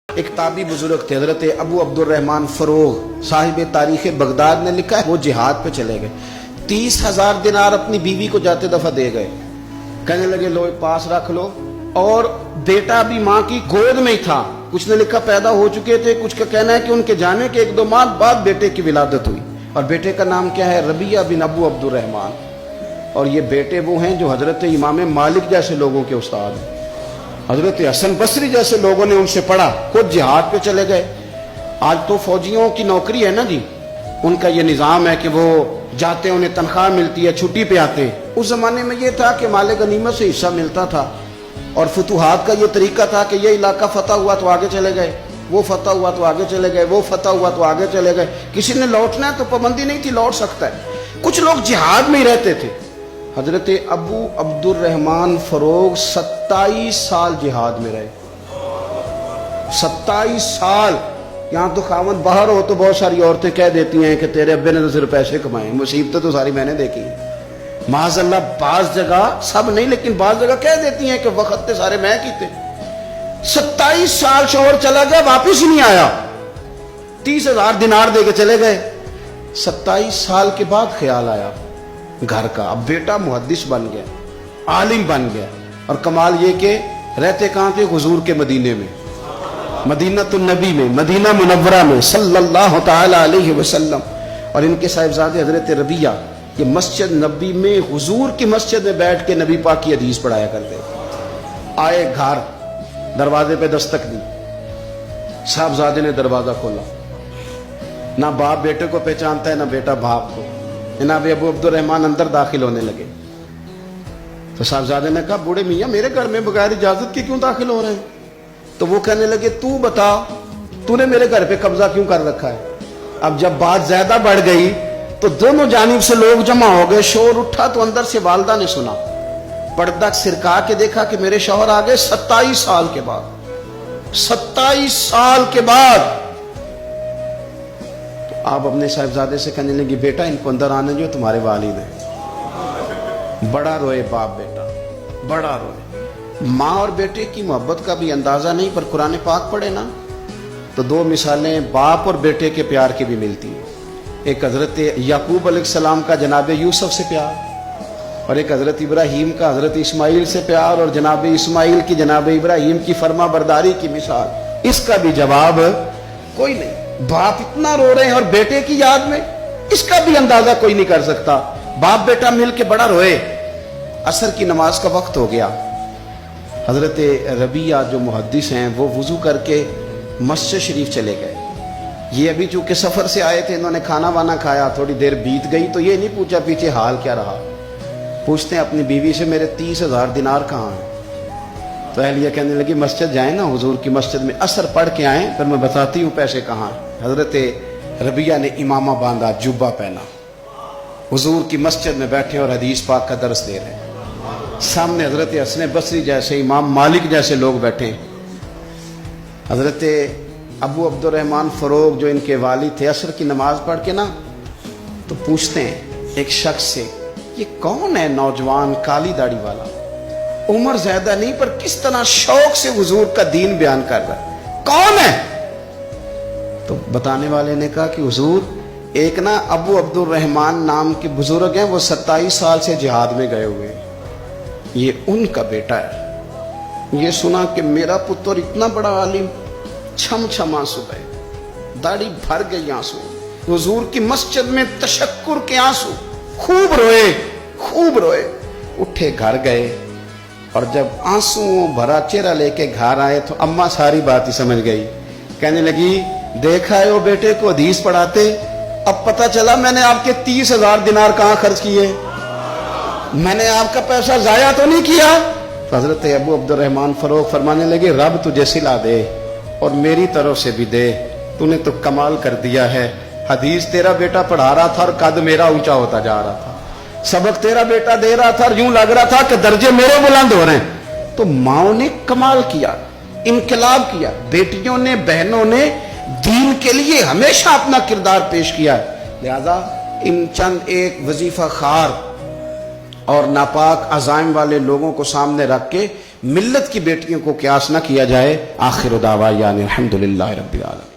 ایک تابعی بزرگ تھے حضرت ابو عبدالرحمن فروغ صاحب تاریخ بغداد نے لکھا ہے وہ جہاد پہ چلے گئے، 30,000 دینار اپنی بیوی کو جاتے دفعہ دے گئے، کہنے لگے لو پاس رکھ لو، اور بیٹا بھی ماں کی گود میں ہی تھا، کچھ نے لکھا پیدا ہو چکے تھے، کچھ کا کہنا ہے کہ ان کے جانے کے 1-2 ماہ بعد بیٹے کی ولادت ہوئی، اور بیٹے کا نام کیا ہے؟ ربیعہ بن ابو عبدالرحمن، اور یہ بیٹے وہ ہیں جو حضرت امام مالک جیسے لوگوں کے استاد ہیں، حضرت حسن بصری جیسے لوگوں نے ان سے پڑھا، خود جہاد پہ چلے گئے۔ آج تو فوجیوں کی نوکری ہے نا جی، ان کا یہ نظام ہے کہ وہ جاتے ہیں، انہیں تنخواہ ملتی ہے، چھٹی پہ آتے ہیں۔ اس زمانے میں یہ تھا کہ مال غنیمت سے حصہ ملتا تھا، اور فتوحات کا یہ طریقہ تھا کہ یہ علاقہ فتح ہوا تو آگے چلے گئے، وہ فتح ہوا تو آگے چلے گئے، وہ فتح ہوا تو آگے چلے گئے، کسی نے لوٹنا ہے تو پابندی نہیں تھی، لوٹ سکتا ہے۔ کچھ لوگ جہاد میں ہی رہتے تھے۔ حضرت ابو عبدالرحمن فروغ 27 سال جہاد میں رہے، 27 سال۔ یہاں تو خاوند باہر ہو تو بہت ساری عورتیں کہہ دیتی ہیں کہ تیرے ابے نے تو صرف پیسے کمائے، مصیبتیں تو ساری میں نے دیکھی ہیں، معاذ اللہ۔ بعض جگہ، سب نہیں لیکن بعض جگہ کہہ دیتی ہیں کہ وقت تے سارے میں کیتے۔ 27 سال شوہر چلا گیا، واپس ہی نہیں آیا، 30,000 دینار دے کے چلے گئے۔ 27 سال کے بعد خیال آیا گھر کا، اب بیٹا محدث بن گیا، عالم بن گیا، اور کمال یہ کہ رہتے کہاں تھے؟ حضور کے مدینے میں، مدینہ النبی میں، مدینہ منورہ میں صلی اللہ تعالی علیہ وسلم۔ اور ان کے صاحبزادے حضرت ربیعہ یہ مسجد نبی میں، حضور کی مسجد میں بیٹھ کے نبی پاک کی حدیث پڑھایا کرتے۔ آئے گھر، دروازے پہ دستک دی، صاحبزادے نے دروازہ کھولا، نہ باپ بیٹے کو پہچانتا ہے نہ بیٹا باپ کو۔ جناب ابو عبدالرحمن اندر داخل ہونے لگے تو صاحبزادے نے کہا بوڑھے میاں میرے گھر میں بغیر اجازت کے کیوں داخل ہو رہے ہیں؟ تو وہ کہنے لگے تو بتا، تو نے میرے گھر پہ قبضہ کیوں کر رکھا ہے؟ اب جب بات زیادہ بڑھ گئی تو دونوں جانب سے لوگ جمع ہو گئے، شور اٹھا تو اندر سے والدہ نے سنا، پردہ سرکا کے دیکھا کہ میرے شوہر آ گئے 27 سال کے بعد، 27 سال کے بعد۔ آپ اپنے صاحبزادے سے کہنے لگے بیٹا ان کو اندر آنے جو، تمہارے والد ہیں۔ بڑا روئے باپ بیٹا، بڑا روئے۔ ماں اور بیٹے کی محبت کا بھی اندازہ نہیں، پر قرآن پاک پڑھے نا تو 2 مثالیں باپ اور بیٹے کے پیار کی بھی ملتی ہیں۔ ایک حضرت یعقوب علیہ السلام کا جناب یوسف سے پیار، اور ایک حضرت ابراہیم کا حضرت اسماعیل سے پیار، اور جناب اسماعیل کی جناب ابراہیم کی فرما برداری کی مثال، اس کا بھی جواب کوئی نہیں۔ باپ اتنا رو رہے ہیں اور بیٹے کی یاد میں، اس کا بھی اندازہ کوئی نہیں کر سکتا۔ باپ بیٹا مل کے بڑا روئے۔ عصر کی نماز کا وقت ہو گیا، حضرت ربیعہ جو محدث ہیں وہ وضو کر کے مسجد شریف چلے گئے۔ یہ ابھی چونکہ سفر سے آئے تھے، انہوں نے کھانا وانا کھایا، تھوڑی دیر بیت گئی تو یہ نہیں پوچھا پیچھے حال کیا رہا، پوچھتے ہیں اپنی بیوی سے میرے 30,000 دینار کہاں ہیں؟ تو اہلیہ کہنے لگی مسجد جائیں نا، حضور کی مسجد میں عصر پڑھ کے آئیں، پھر میں بتاتی ہوں پیسے کہاں ہیں۔ حضرت ربیعہ نے امامہ باندھا، جبہ پہنا، حضور کی مسجد میں بیٹھے اور حدیث پاک کا درس دے رہے ہیں۔ سامنے حضرت حسن بصری جیسے، امام مالک جیسے لوگ بیٹھے ہیں۔ حضرت ابو عبدالرحمن فروغ جو ان کے والد تھے، عصر کی نماز پڑھ کے نا تو پوچھتے ہیں ایک شخص سے، یہ کون ہے نوجوان کالی داڑھی والا، عمر زیادہ نہیں پر کس طرح شوق سے حضور کا دین بیان کر رہا ہے، کون ہے؟ تو بتانے والے نے کہا کہ حضور ایک نا ابو عبدالرحمن نام کے بزرگ ہیں، وہ 27 سال سے جہاد میں گئے ہوئے ہیں، یہ ان کا بیٹا ہے۔ یہ سنا کہ میرا پتر اتنا بڑا عالم، چھم چھم آنسو گئے، داڑھی بھر گئی آنسو، حضور کی مسجد میں تشکر کے آنسو، خوب روئے، خوب روئے۔ اٹھے گھر گئے، اور جب آنسو بھرا چہرہ لے کے گھر آئے تو اماں ساری بات ہی سمجھ گئی، کہنے لگی دیکھا ہے وہ بیٹے کو حدیث پڑھاتے، اب پتہ چلا میں نے آپ کے 30,000 دینار کہاں خرچ کیے، میں نے آپ کا پیسہ ضائع تو نہیں کیا۔ تو حضرت ابو عبدالرحمن فروغ فرمانے لگے رب تجھے صلہ دے اور میری طرف سے بھی دے، تو نے تو کمال کر دیا ہے۔ حدیث تیرا بیٹا پڑھا رہا تھا اور قد میرا اونچا ہوتا جا رہا تھا، سبق تیرا بیٹا دے رہا تھا اور یوں لگ رہا تھا کہ درجے میرے بلند ہو رہے ہیں۔ تو ماؤں نے کمال کیا، انقلاب کیا، بیٹیوں نے، بہنوں نے دین کے لیے ہمیشہ اپنا کردار پیش کیا ہے۔ لہذا ان چند ایک وظیفہ خار اور ناپاک عزائم والے لوگوں کو سامنے رکھ کے ملت کی بیٹیوں کو قیاس نہ کیا جائے. آخر دعوانا الحمدللہ رب العالمین.